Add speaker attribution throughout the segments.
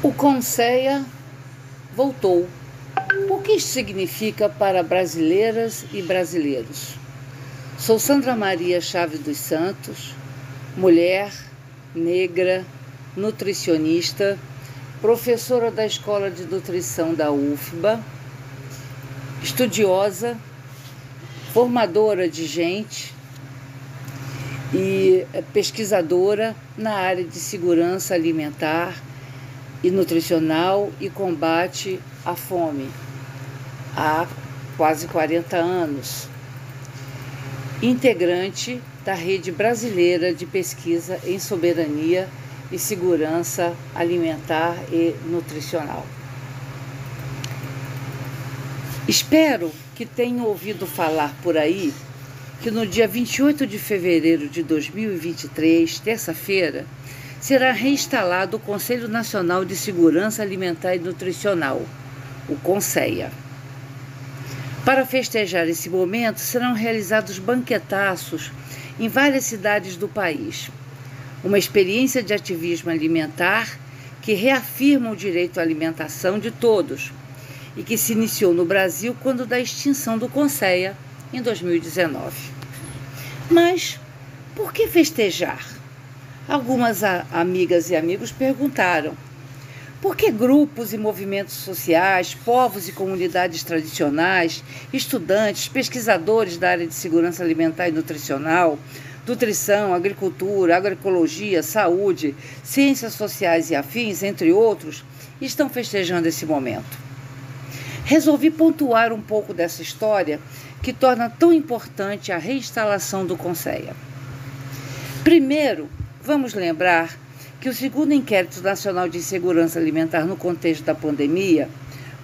Speaker 1: O Conceia voltou. O que isso significa para brasileiras e brasileiros? Sou Sandra Maria Chaves dos Santos, mulher, negra, nutricionista, professora da Escola de Nutrição da UFBA, estudiosa, formadora de gente e pesquisadora na área de segurança alimentar e nutricional e combate à fome há quase 40 anos. Integrante da Rede Brasileira de Pesquisa em Soberania e Segurança Alimentar e Nutricional. Espero que tenham ouvido falar por aí que no dia 28 de fevereiro de 2023, terça-feira, será reinstalado o Conselho Nacional de Segurança Alimentar e Nutricional, o CONSEA. Para festejar esse momento, serão realizados banquetaços em várias cidades do país. Uma experiência de ativismo alimentar que reafirma o direito à alimentação de todos e que se iniciou no Brasil quando da extinção do CONSEA, em 2019. Mas por que festejar? Algumas amigas e amigos perguntaram: por que grupos e movimentos sociais, povos e comunidades tradicionais, estudantes, pesquisadores da área de segurança alimentar e nutricional, nutrição, agricultura, agroecologia, saúde, ciências sociais e afins, entre outros, estão festejando esse momento? Resolvi pontuar um pouco dessa história que torna tão importante a reinstalação do CONSEA. Primeiro, vamos lembrar que o segundo Inquérito Nacional de Segurança Alimentar no contexto da pandemia,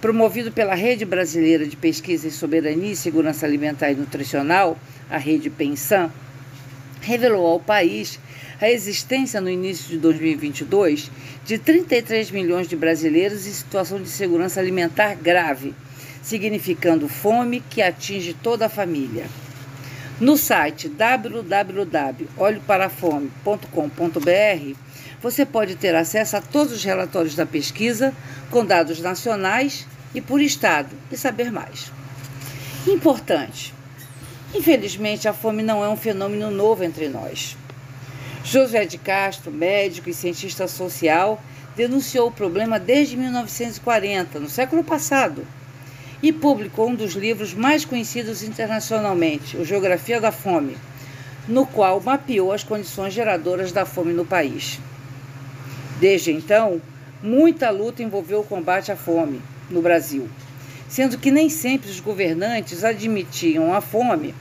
Speaker 1: promovido pela Rede Brasileira de Pesquisa em Soberania e Segurança Alimentar e Nutricional, a Rede PENSAM, revelou ao país a existência no início de 2022 de 33 milhões de brasileiros em situação de segurança alimentar grave, significando fome que atinge toda a família. No site www.olhoparafome.com.br você pode ter acesso a todos os relatórios da pesquisa, com dados nacionais e por estado, e saber mais. Importante: infelizmente, a fome não é um fenômeno novo entre nós. Josué de Castro, médico e cientista social, denunciou o problema desde 1940, no século passado, e publicou um dos livros mais conhecidos internacionalmente, o Geografia da Fome, no qual mapeou as condições geradoras da fome no país. Desde então, muita luta envolveu o combate à fome no Brasil, sendo que nem sempre os governantes admitiam a fome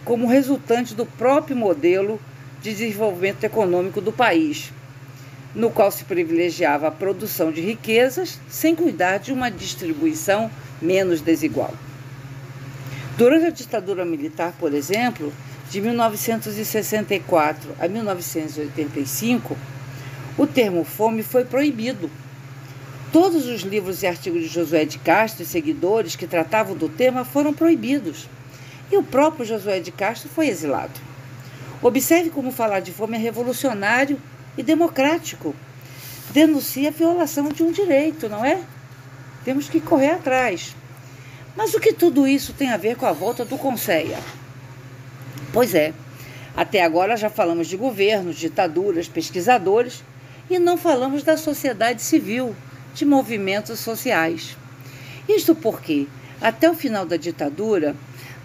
Speaker 1: como resultante do próprio modelo de desenvolvimento econômico do país, no qual se privilegiava a produção de riquezas sem cuidar de uma distribuição menos desigual. Durante a ditadura militar, por exemplo, de 1964 a 1985, o termo fome foi proibido. Todos os livros e artigos de Josué de Castro e seguidores que tratavam do tema foram proibidos. E o próprio Josué de Castro foi exilado. Observe como falar de fome é revolucionário e democrático. Denuncia a violação de um direito, não é? Temos que correr atrás. Mas o que tudo isso tem a ver com a volta do CONSEA? Pois é, até agora já falamos de governos, ditaduras, pesquisadores e não falamos da sociedade civil, de movimentos sociais. Isto porque, até o final da ditadura,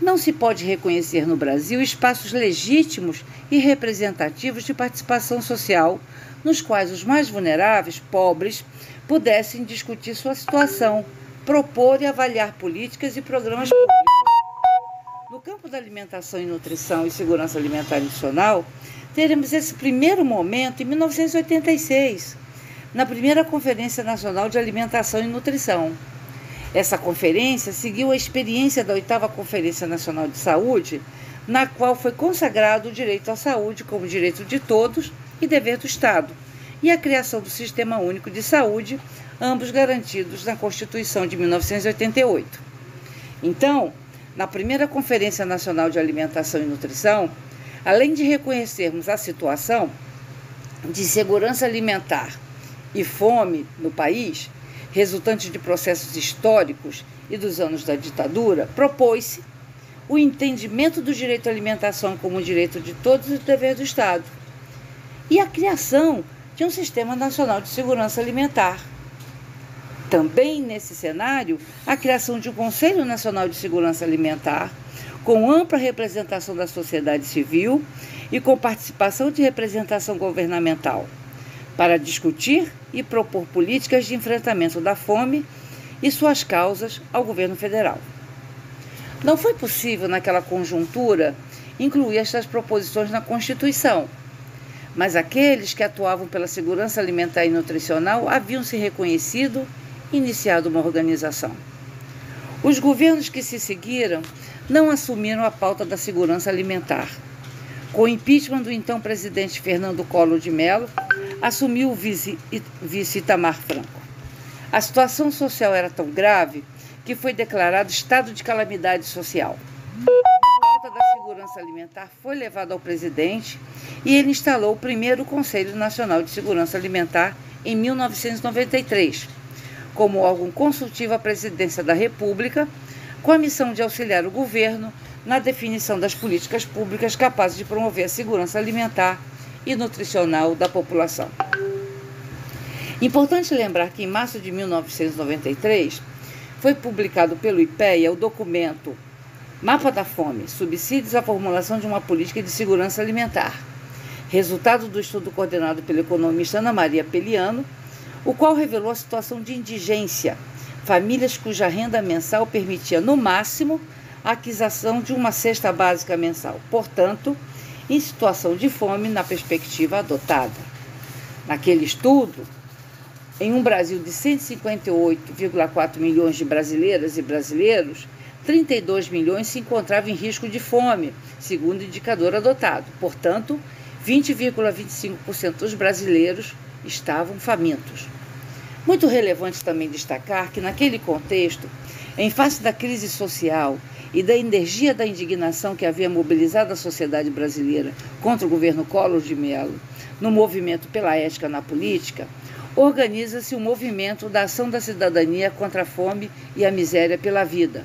Speaker 1: não se pode reconhecer no Brasil espaços legítimos e representativos de participação social, nos quais os mais vulneráveis, pobres, pudessem discutir sua situação, propor e avaliar políticas e programas públicos. No campo da alimentação e nutrição e segurança alimentar e nutricional, teremos esse primeiro momento em 1986, na primeira Conferência Nacional de Alimentação e Nutrição. Essa conferência seguiu a experiência da 8ª Conferência Nacional de Saúde, na qual foi consagrado o direito à saúde como direito de todos e dever do Estado, e a criação do Sistema Único de Saúde, ambos garantidos na Constituição de 1988. Então, na primeira Conferência Nacional de Alimentação e Nutrição, além de reconhecermos a situação de segurança alimentar e fome no país, resultante de processos históricos e dos anos da ditadura, propôs-se o entendimento do direito à alimentação como um direito de todos e dever do Estado, e a criação de um Sistema Nacional de Segurança Alimentar. Também nesse cenário, a criação de um Conselho Nacional de Segurança Alimentar, com ampla representação da sociedade civil e com participação de representação governamental, para discutir e propor políticas de enfrentamento da fome e suas causas ao governo federal. Não foi possível, naquela conjuntura, incluir estas proposições na Constituição, mas aqueles que atuavam pela segurança alimentar e nutricional haviam se reconhecido e iniciado uma organização. Os governos que se seguiram não assumiram a pauta da segurança alimentar. Com o impeachment do então presidente Fernando Collor de Mello, assumiu o vice Itamar Franco. A situação social era tão grave que foi declarado estado de calamidade social. A pauta da segurança alimentar foi levada ao presidente e ele instalou o primeiro Conselho Nacional de Segurança Alimentar em 1993, como órgão consultivo à presidência da República, com a missão de auxiliar o governo na definição das políticas públicas capazes de promover a segurança alimentar e nutricional da população. Importante lembrar que em março de 1993 foi publicado pelo IPEA o documento Mapa da Fome, Subsídios à Formulação de uma Política de Segurança Alimentar, resultado do estudo coordenado pela economista Ana Maria Peliano, o qual revelou a situação de indigência, famílias cuja renda mensal permitia, no máximo, a aquisição de uma cesta básica mensal, portanto, em situação de fome na perspectiva adotada. Naquele estudo, em um Brasil de 158,4 milhões de brasileiras e brasileiros, 32 milhões se encontravam em risco de fome, segundo o indicador adotado. Portanto, 20,25% dos brasileiros estavam famintos. Muito relevante também destacar que, naquele contexto, em face da crise social e da energia da indignação que havia mobilizado a sociedade brasileira contra o governo Collor de Mello, no movimento pela ética na política, organiza-se o movimento da ação da cidadania contra a fome e a miséria pela vida,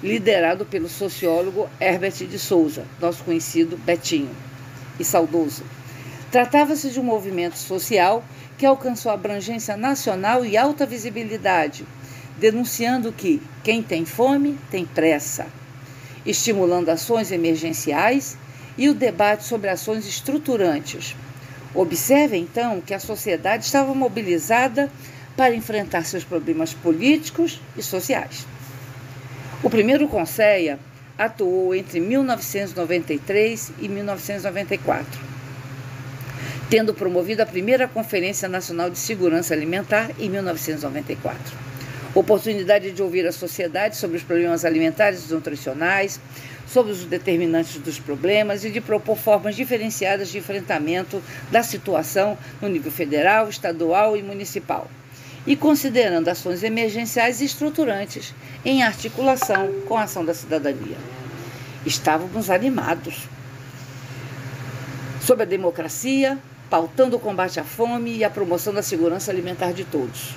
Speaker 1: liderado pelo sociólogo Herbert de Souza, nosso conhecido Betinho e saudoso. Tratava-se de um movimento social que alcançou abrangência nacional e alta visibilidade, denunciando que quem tem fome tem pressa, estimulando ações emergenciais e o debate sobre ações estruturantes. Observe, então, que a sociedade estava mobilizada para enfrentar seus problemas políticos e sociais. O primeiro Conselho atuou entre 1993 e 1994, tendo promovido a primeira Conferência Nacional de Segurança Alimentar em 1994. Oportunidade de ouvir a sociedade sobre os problemas alimentares e nutricionais, sobre os determinantes dos problemas e de propor formas diferenciadas de enfrentamento da situação no nível federal, estadual e municipal, e considerando ações emergenciais e estruturantes em articulação com a ação da cidadania. Estávamos animados sobre a democracia, pautando o combate à fome e a promoção da segurança alimentar de todos.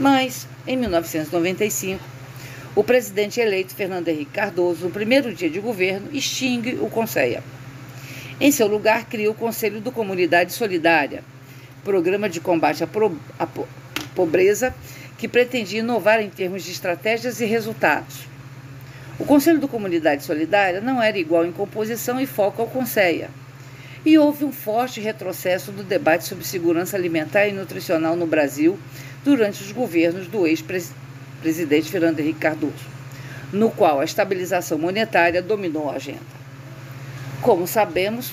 Speaker 1: Mas, em 1995, o presidente eleito Fernando Henrique Cardoso, no primeiro dia de governo, extingue o Conselho. Em seu lugar, cria o Conselho do Comunidade Solidária, programa de combate à pobreza que pretendia inovar em termos de estratégias e resultados. O Conselho do Comunidade Solidária não era igual em composição e foco ao Conselho, e houve um forte retrocesso do debate sobre segurança alimentar e nutricional no Brasil durante os governos do ex-presidente Fernando Henrique Cardoso, no qual a estabilização monetária dominou a agenda. Como sabemos,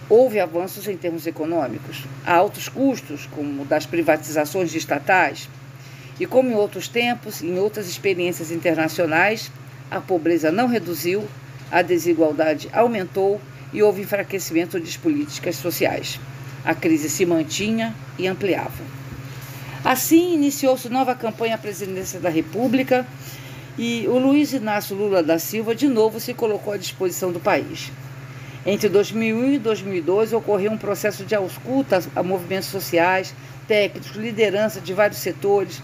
Speaker 1: houve avanços em termos econômicos, há altos custos, como das privatizações de estatais, e como em outros tempos, em outras experiências internacionais, a pobreza não reduziu, a desigualdade aumentou e houve enfraquecimento das políticas sociais. A crise se mantinha e ampliava. Assim, iniciou-se nova campanha à presidência da República e o Luiz Inácio Lula da Silva de novo se colocou à disposição do país. Entre 2001 e 2002 ocorreu um processo de ausculta a movimentos sociais, técnicos, liderança de vários setores,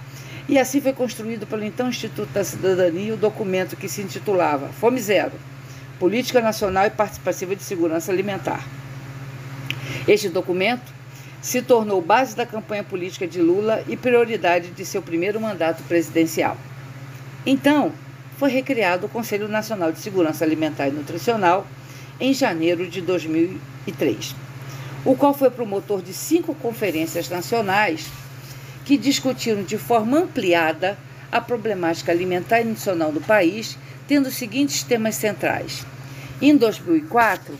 Speaker 1: e assim foi construído pelo então Instituto da Cidadania o documento que se intitulava Fome Zero, Política Nacional e Participativa de Segurança Alimentar. Este documento se tornou base da campanha política de Lula e prioridade de seu primeiro mandato presidencial. Então, foi recriado o Conselho Nacional de Segurança Alimentar e Nutricional em janeiro de 2003, o qual foi promotor de 5 conferências nacionais que discutiram de forma ampliada a problemática alimentar e nutricional do país, tendo os seguintes temas centrais. Em 2004,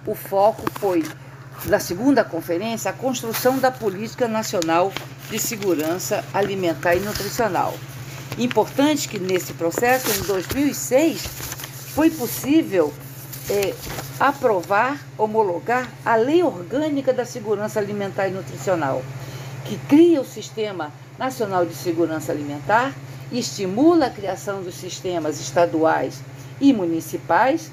Speaker 1: o foco foi, da segunda conferência, a construção da Política Nacional de Segurança Alimentar e Nutricional. Importante que nesse processo, em 2006, foi possível aprovar, homologar a Lei Orgânica da Segurança Alimentar e Nutricional, que cria o Sistema Nacional de Segurança Alimentar e estimula a criação dos sistemas estaduais e municipais.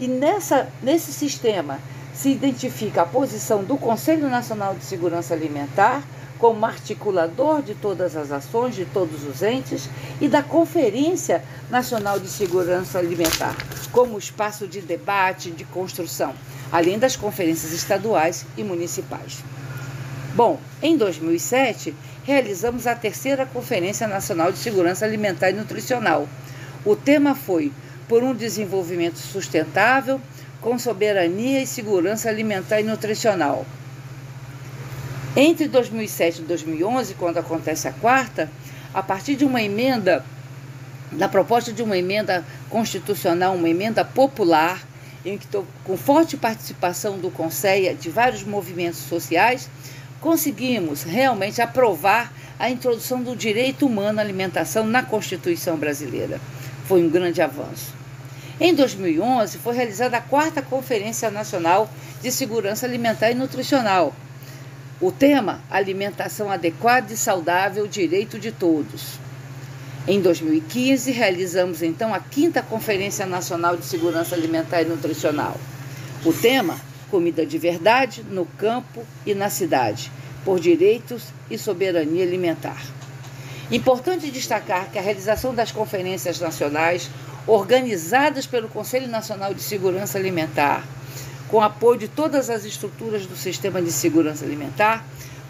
Speaker 1: E nesse sistema se identifica a posição do Conselho Nacional de Segurança Alimentar como articulador de todas as ações de todos os entes e da Conferência Nacional de Segurança Alimentar como espaço de debate, de construção, além das conferências estaduais e municipais. Bom, em 2007, realizamos a 3ª Conferência Nacional de Segurança Alimentar e Nutricional. O tema foi Por um Desenvolvimento Sustentável, com Soberania e Segurança Alimentar e Nutricional. Entre 2007 e 2011, quando acontece a 4ª, a partir de uma emenda, da proposta de uma emenda constitucional, uma emenda popular, com forte participação do CONSEA, de vários movimentos sociais, conseguimos realmente aprovar a introdução do direito humano à alimentação na Constituição brasileira. Foi um grande avanço. Em 2011, foi realizada a 4ª Conferência Nacional de Segurança Alimentar e Nutricional. O tema, alimentação adequada e saudável, direito de todos. Em 2015, realizamos então a 5ª Conferência Nacional de Segurança Alimentar e Nutricional. O tema, comida de verdade no campo e na cidade, por direitos e soberania alimentar. Importante destacar que a realização das conferências nacionais, organizadas pelo Conselho Nacional de Segurança Alimentar, com apoio de todas as estruturas do sistema de segurança alimentar,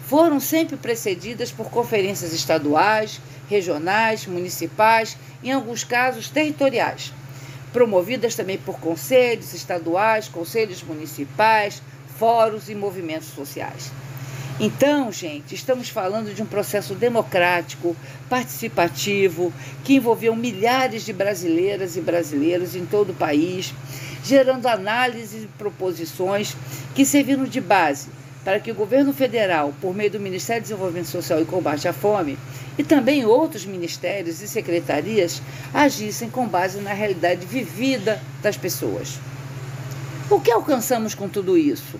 Speaker 1: foram sempre precedidas por conferências estaduais, regionais, municipais, em alguns casos territoriais, promovidas também por conselhos estaduais, conselhos municipais, fóruns e movimentos sociais. Então, gente, estamos falando de um processo democrático, participativo, que envolveu milhares de brasileiras e brasileiros em todo o país, gerando análises e proposições que serviram de base para que o governo federal, por meio do Ministério do Desenvolvimento Social e Combate à Fome, e também outros ministérios e secretarias, agissem com base na realidade vivida das pessoas. O que alcançamos com tudo isso?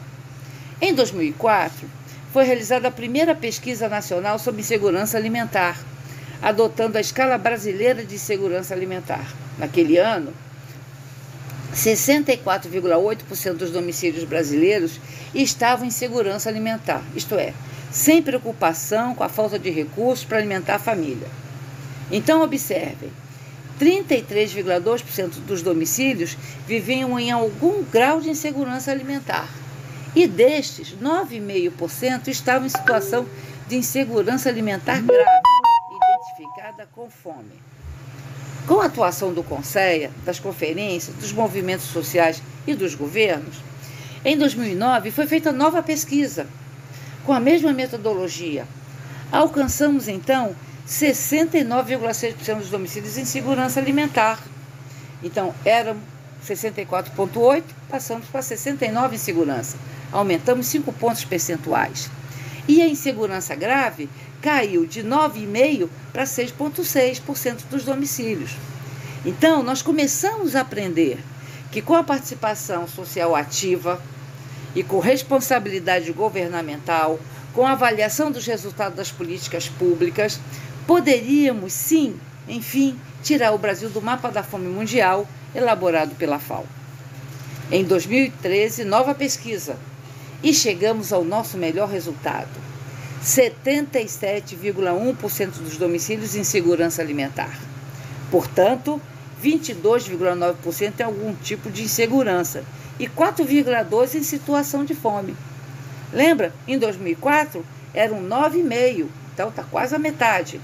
Speaker 1: Em 2004, foi realizada a primeira pesquisa nacional sobre segurança alimentar, adotando a escala brasileira de segurança alimentar. Naquele ano, 64,8% dos domicílios brasileiros estavam em segurança alimentar, isto é, sem preocupação com a falta de recursos para alimentar a família. Então, observem, 33,2% dos domicílios viviam em algum grau de insegurança alimentar. E destes, 9,5% estavam em situação de insegurança alimentar grave, identificada com fome. Com a atuação do CONSEA, das conferências, dos movimentos sociais e dos governos, em 2009 foi feita nova pesquisa, com a mesma metodologia. Alcançamos, então, 69,6% dos domicílios em segurança alimentar. Então, eram 64,8%, passamos para 69% em segurança. Aumentamos 5 pontos percentuais. E a insegurança grave caiu de 9,5% para 6,6% dos domicílios. Então, nós começamos a aprender que com a participação social ativa e com responsabilidade governamental, com a avaliação dos resultados das políticas públicas, poderíamos sim, enfim, tirar o Brasil do mapa da fome mundial elaborado pela FAO. Em 2013, nova pesquisa, e chegamos ao nosso melhor resultado. 77,1% dos domicílios em segurança alimentar. Portanto, 22,9% em algum tipo de insegurança e 4,2% em situação de fome. Lembra? Em 2004, eram 9,5%, então está quase a metade.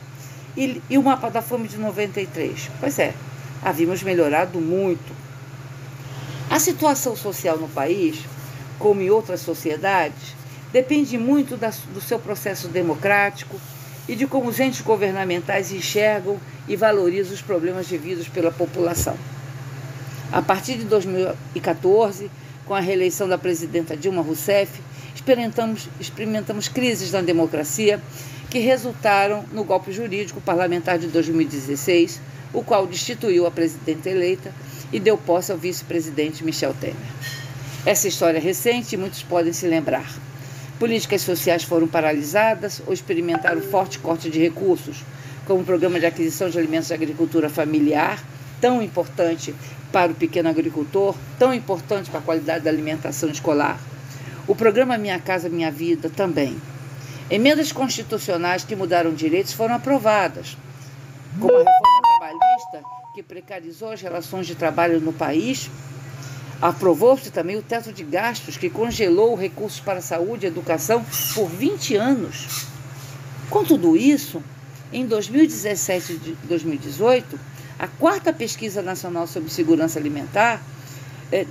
Speaker 1: E o mapa da fome de 93? Pois é, havíamos melhorado muito. A situação social no país, como em outras sociedades, depende muito do seu processo democrático e de como os entes governamentais enxergam e valorizam os problemas vividos pela população. A partir de 2014, com a reeleição da presidenta Dilma Rousseff, experimentamos crises na democracia que resultaram no golpe jurídico parlamentar de 2016, o qual destituiu a presidenta eleita e deu posse ao vice-presidente Michel Temer. Essa história é recente e muitos podem se lembrar. Políticas sociais foram paralisadas ou experimentaram forte corte de recursos, como o Programa de Aquisição de Alimentos da Agricultura Familiar, tão importante para o pequeno agricultor, tão importante para a qualidade da alimentação escolar. O Programa Minha Casa Minha Vida também. Emendas constitucionais que mudaram direitos foram aprovadas, como a reforma trabalhista, que precarizou as relações de trabalho no país. Aprovou-se também o teto de gastos, que congelou recursos para saúde e educação por 20 anos. Com tudo isso, em 2017 e 2018, a 4ª Pesquisa Nacional sobre Segurança Alimentar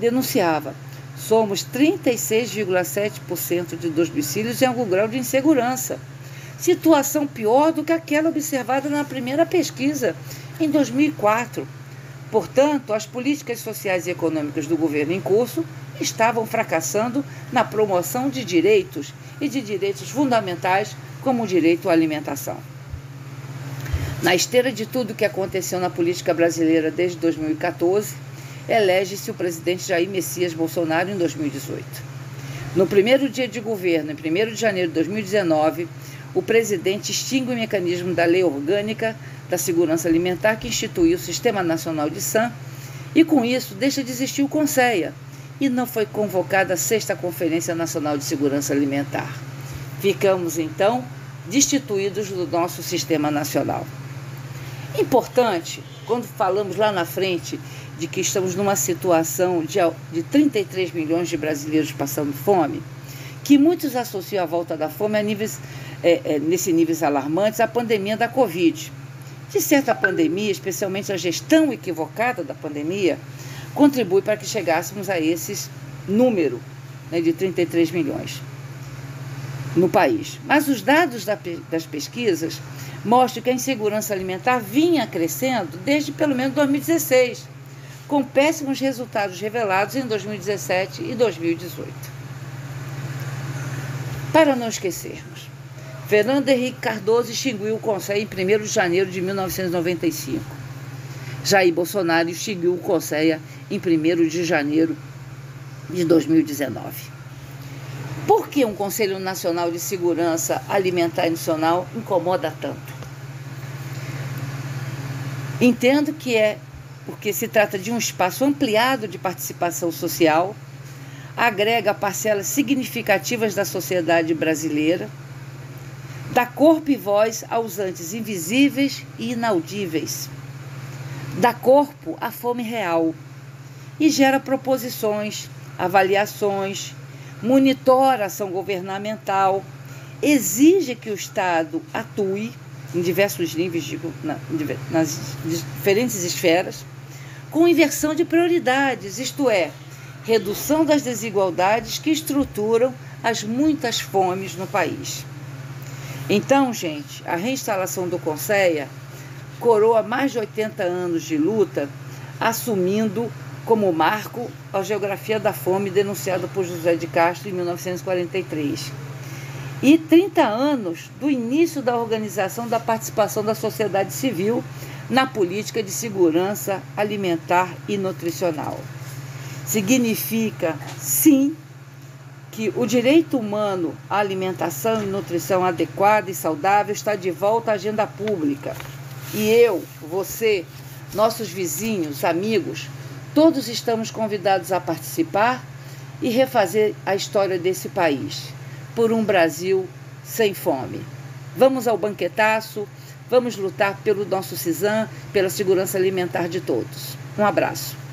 Speaker 1: denunciava: somos 36,7% de domicílios em algum grau de insegurança. Situação pior do que aquela observada na primeira pesquisa, em 2004. Portanto, as políticas sociais e econômicas do governo em curso estavam fracassando na promoção de direitos e de direitos fundamentais, como o direito à alimentação. Na esteira de tudo o que aconteceu na política brasileira desde 2014, elege-se o presidente Jair Messias Bolsonaro em 2018. No primeiro dia de governo, em 1º de janeiro de 2019, o presidente extingue o mecanismo da Lei Orgânica da Segurança Alimentar, que instituiu o Sistema Nacional de SAM, e com isso deixa de existir o CONSEA, e não foi convocada a 6ª Conferência Nacional de Segurança Alimentar. Ficamos, então, destituídos do nosso sistema nacional. Importante, quando falamos lá na frente de que estamos numa situação de 33 milhões de brasileiros passando fome, que muitos associam a volta da fome a níveis alarmantes à pandemia da Covid. De certa pandemia, especialmente a gestão equivocada da pandemia, contribui para que chegássemos a esse número, de 33 milhões no país. Mas os dados das pesquisas mostram que a insegurança alimentar vinha crescendo desde pelo menos 2016, com péssimos resultados revelados em 2017 e 2018. Para não esquecermos, Fernando Henrique Cardoso extinguiu o CONSEA em 1º de janeiro de 1995. Jair Bolsonaro extinguiu o CONSEA em 1º de janeiro de 2019. Por que um Conselho Nacional de Segurança Alimentar e Nutricional incomoda tanto? Entendo que é porque se trata de um espaço ampliado de participação social, agrega parcelas significativas da sociedade brasileira, dá corpo e voz aos antes invisíveis e inaudíveis, dá corpo à fome real e gera proposições, avaliações, monitora a ação governamental, exige que o Estado atue em diversos níveis, nas diferentes esferas, com inversão de prioridades, isto é, redução das desigualdades que estruturam as muitas fomes no país. Então, gente, a reinstalação do CONSEA coroa mais de 80 anos de luta, assumindo como marco a geografia da fome denunciada por José de Castro em 1943. E 30 anos do início da organização da participação da sociedade civil na política de segurança alimentar e nutricional. Significa, sim, que o direito humano à alimentação e nutrição adequada e saudável está de volta à agenda pública. E eu, você, nossos vizinhos, amigos, todos estamos convidados a participar e refazer a história desse país, por um Brasil sem fome. Vamos ao banquetaço, vamos lutar pelo nosso CISAM, pela segurança alimentar de todos. Um abraço.